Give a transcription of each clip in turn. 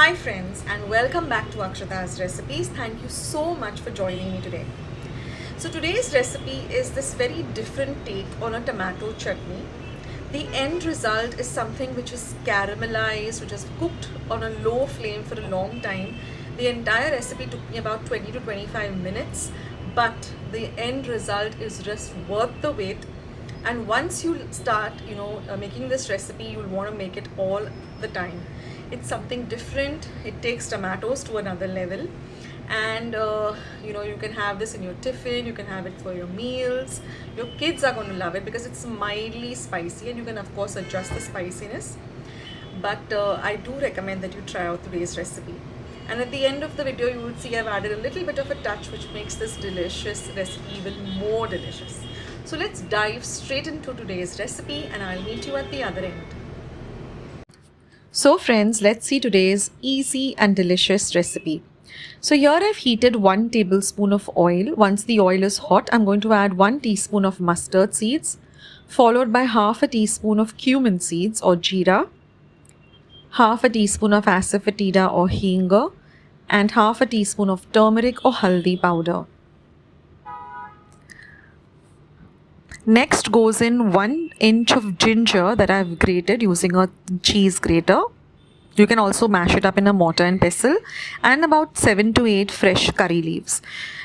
Hi friends, and welcome back to Akshata's Recipes. Thank you so much for joining me today. So today's recipe is this very different take on a tomato chutney. The end result is something which is caramelized, which is cooked on a low flame for a long time. The entire recipe took me about 20 to 25 minutes, but the end result is just worth the wait. And once you start making this recipe, you'll want to make it all the time. It's something different. It takes tomatoes to another level, and you can have this in your tiffin, you can have it for your meals. Your kids are going to love it because it's mildly spicy, and you can of course adjust the spiciness, but I do recommend that you try out today's recipe. And at the end of the video, you will see I've added a little bit of a touch which makes this delicious recipe even more delicious. So let's dive straight into today's recipe, and I'll meet you at the other end. So friends, let's see today's easy and delicious recipe. So here I've heated 1 tablespoon of oil. Once the oil is hot, I'm going to add 1 teaspoon of mustard seeds, followed by half a teaspoon of cumin seeds or jeera, half a teaspoon of asafoetida or hing, and half a teaspoon of turmeric or haldi powder. Next goes in 1 inch of ginger that I've grated using a cheese grater. You can also mash it up in a mortar and pestle, and about 7 to 8 fresh curry leaves.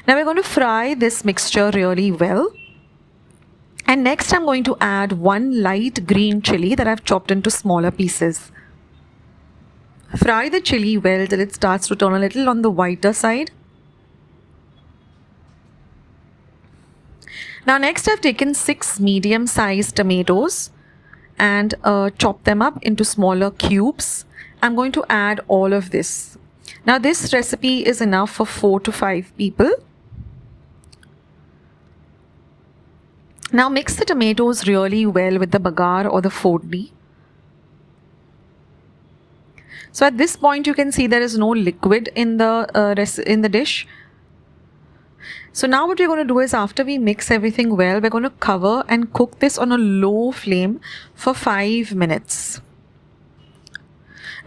Now we're going to fry this mixture really well. And next I'm going to add 1 light green chilli that I've chopped into smaller pieces. Fry the chilli well till it starts to turn a little on the whiter side. Now next I've taken 6 medium-sized tomatoes and chopped them up into smaller cubes. I'm going to add all of this. Now this recipe is enough for 4 to 5 people. Now mix the tomatoes really well with the bagar or the fodni. So at this point you can see there is no liquid in the dish. So now what we're going to do is, after we mix everything well, we're going to cover and cook this on a low flame for 5 minutes.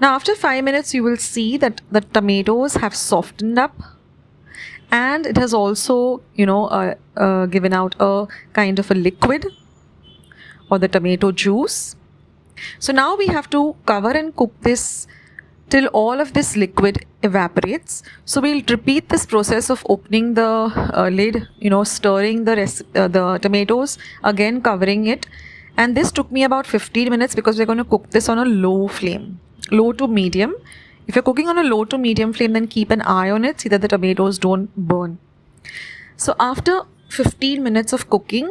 Now after 5 minutes, you will see that the tomatoes have softened up, and it has also, given out a kind of a liquid or the tomato juice. So now we have to cover and cook this till all of this liquid evaporates. So we'll repeat this process of opening the lid, stirring the tomatoes, again covering it. And this took me about 15 minutes because we're going to cook this on a low flame, low to medium. If you're cooking on a low to medium flame, then keep an eye on it, see that the tomatoes don't burn. So after 15 minutes of cooking,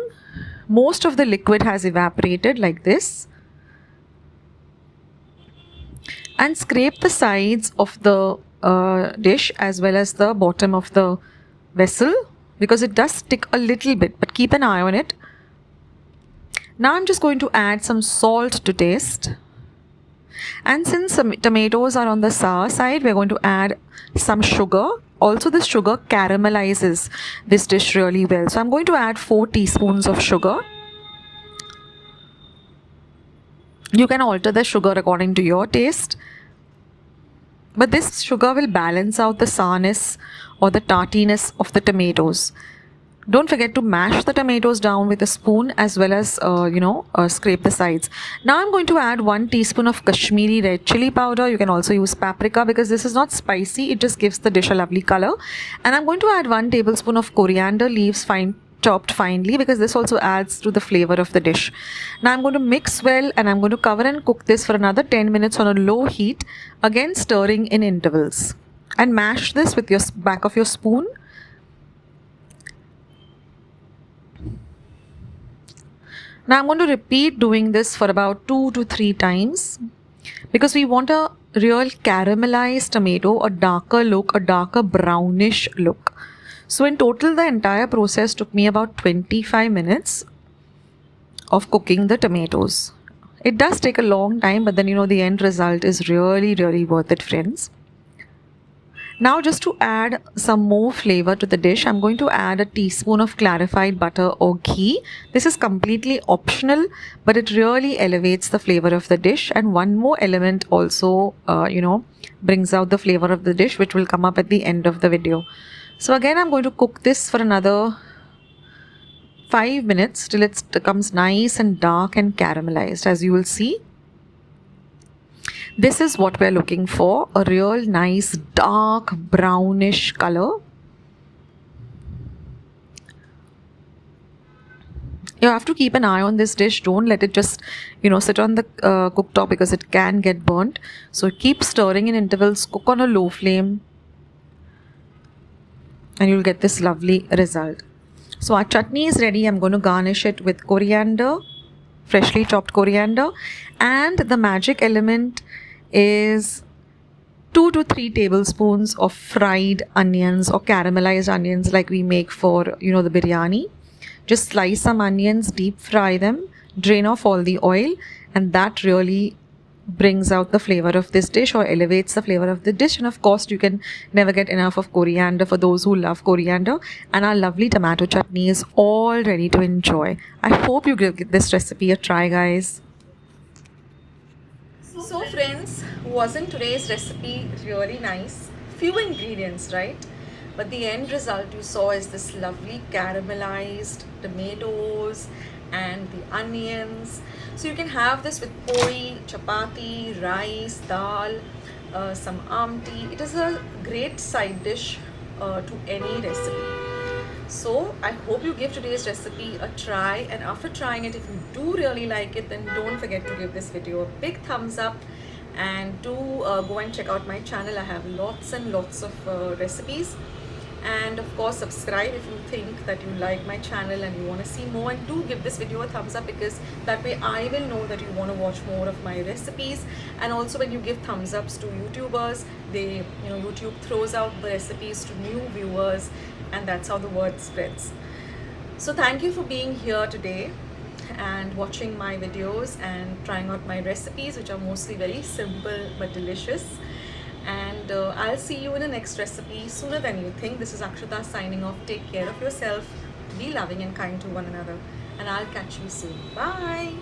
most of the liquid has evaporated like this. And scrape the sides of the dish as well as the bottom of the vessel, because it does stick a little bit, but keep an eye on it. Now I'm just going to add some salt to taste. And since some tomatoes are on the sour side, we're going to add some sugar. Also, this sugar caramelizes this dish really well. So I'm going to add 4 teaspoons of sugar. You can alter the sugar according to your taste, but this sugar will balance out the sourness or the tartiness of the tomatoes. Don't forget to mash the tomatoes down with a spoon as well as scrape the sides. Now I'm going to add 1 teaspoon of Kashmiri red chilli powder. You can also use paprika because this is not spicy, it just gives the dish a lovely color. And I'm going to add 1 tablespoon of coriander leaves chopped finely, because this also adds to the flavor of the dish. Now I'm going to mix well, and I'm going to cover and cook this for another 10 minutes on a low heat, again stirring in intervals. And mash this with your back of your spoon. Now I'm going to repeat doing this for about 2 to 3 times, because we want a real caramelized tomato, a darker look, a darker brownish look. So in total, the entire process took me about 25 minutes of cooking the tomatoes. It does take a long time, but then the end result is really, really worth it, friends. Now just to add some more flavor to the dish, I'm going to add a teaspoon of clarified butter or ghee. This is completely optional, but it really elevates the flavor of the dish. And one more element also, brings out the flavor of the dish, which will come up at the end of the video. So again, I'm going to cook this for another 5 minutes till it becomes nice and dark and caramelized. As you will see, this is what we're looking for, a real nice dark brownish color. You have to keep an eye on this dish. Don't let it just, sit on the cooktop, because it can get burnt. So keep stirring in intervals, cook on a low flame, and you'll get this lovely result. So our chutney is ready. I'm going to garnish it with coriander, freshly chopped coriander, and the magic element is 2 to 3 tablespoons of fried onions or caramelized onions, like we make for the biryani. Just slice some onions, deep fry them, drain off all the oil, and that really brings out the flavor of this dish, or elevates the flavor of the dish. And of course, you can never get enough of coriander for those who love coriander. And our lovely tomato chutney is all ready to enjoy. I hope you give this recipe a try, guys. So friends, wasn't today's recipe really nice? Few ingredients, right? But the end result you saw is this lovely caramelized tomatoes and the onions. So you can have this with poi, chapati, rice, dal, some amti. It is a great side dish to any recipe. So I hope you give today's recipe a try, and after trying it, if you do really like it, then don't forget to give this video a big thumbs up, and do go and check out my channel. I have lots and lots of recipes. And of course, subscribe if you think that you like my channel and you want to see more, and do give this video a thumbs up, because that way I will know that you want to watch more of my recipes. And also, when you give thumbs ups to YouTubers, they YouTube throws out the recipes to new viewers, and that's how the word spreads. So thank you for being here today and watching my videos and trying out my recipes, which are mostly very simple but delicious. And I'll see you in the next recipe sooner than you think. This is Akshata signing off. Take care of yourself, be loving and kind to one another, and I'll catch you soon. Bye.